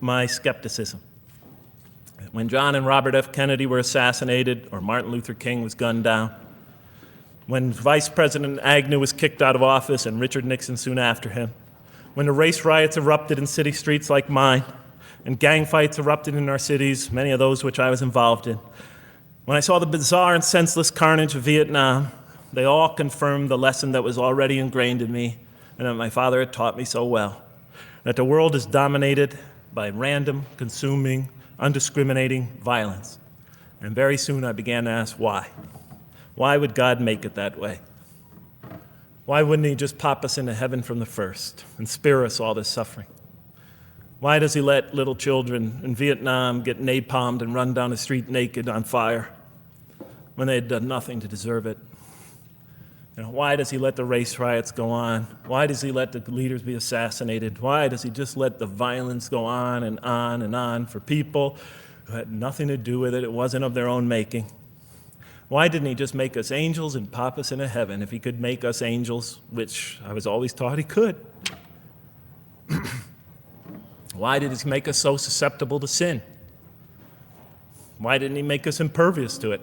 my skepticism. When John and Robert F. Kennedy were assassinated, or Martin Luther King was gunned down, when Vice President Agnew was kicked out of office and Richard Nixon soon after him, when the race riots erupted in city streets like mine, and gang fights erupted in our cities, many of those which I was involved in, when I saw the bizarre and senseless carnage of Vietnam, they all confirmed the lesson that was already ingrained in me and that my father had taught me so well, that the world is dominated by random, consuming, undiscriminating violence. And very soon I began to ask why. Why would God make it that way? Why wouldn't he just pop us into heaven from the first and spare us all this suffering? Why does he let little children in Vietnam get napalmed and run down the street naked on fire when they had done nothing to deserve it? Why does he let the race riots go on? Why does he let the leaders be assassinated? Why does he just let the violence go on and on and on for people who had nothing to do with it? It wasn't of their own making. Why didn't he just make us angels and pop us into heaven if he could make us angels, which I was always taught he could? Why did he make us so susceptible to sin? Why didn't he make us impervious to it,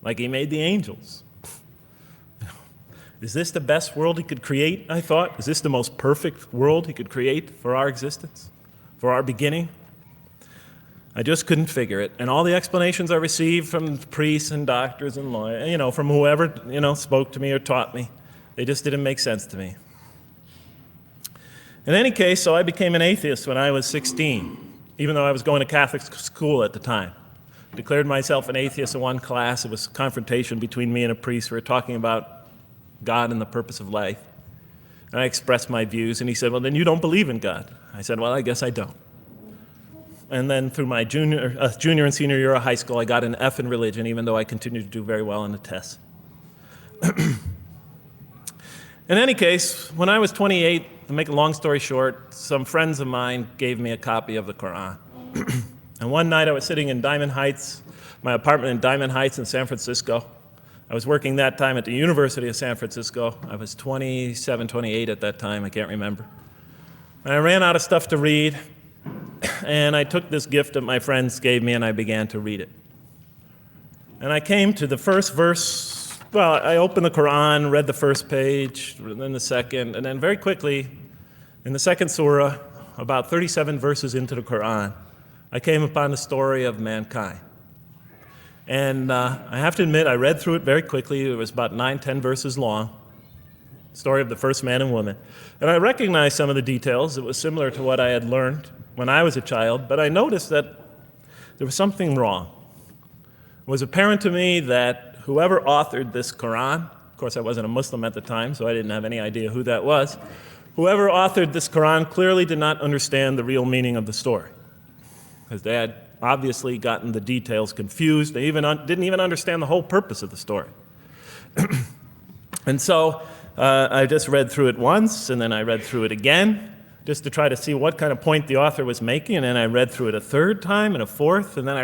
like he made the angels? Is this the best world he could create, I thought? Is this the most perfect world he could create for our existence, for our beginning? I just couldn't figure it. And all the explanations I received from priests and doctors and lawyers, from whoever, spoke to me or taught me, they just didn't make sense to me. In any case, so I became an atheist when I was 16, even though I was going to Catholic school at the time. Declared myself an atheist in one class. It was a confrontation between me and a priest. We were talking about God and the purpose of life. And I expressed my views, and he said, well, then you don't believe in God. I said, well, I guess I don't. And then through my junior and senior year of high school, I got an F in religion, even though I continued to do very well on the tests. In any case, when I was 28, to make a long story short, some friends of mine gave me a copy of the Quran. And one night I was sitting in Diamond Heights, my apartment in Diamond Heights in San Francisco. I was working that time at the University of San Francisco. I was 27, 28 at that time, I can't remember. And I ran out of stuff to read, and I took this gift that my friends gave me and I began to read it. And I came to the first verse. Well, I opened the Quran, read the first page, then the second, and then very quickly, in the second surah, about 37 verses into the Quran, I came upon the story of mankind. And I have to admit, I read through it very quickly. It was about 9, 10 verses long, story of the first man and woman. And I recognized some of the details. It was similar to what I had learned when I was a child, but I noticed that there was something wrong. It was apparent to me that whoever authored this Quran, of course I wasn't a Muslim at the time, so I didn't have any idea who that was, whoever authored this Quran clearly did not understand the real meaning of the story, because they had obviously gotten the details confused. They didn't even understand the whole purpose of the story. And so I just read through it once, and then I read through it again, just to try to see what kind of point the author was making, and then I read through it a third time and a fourth, and then I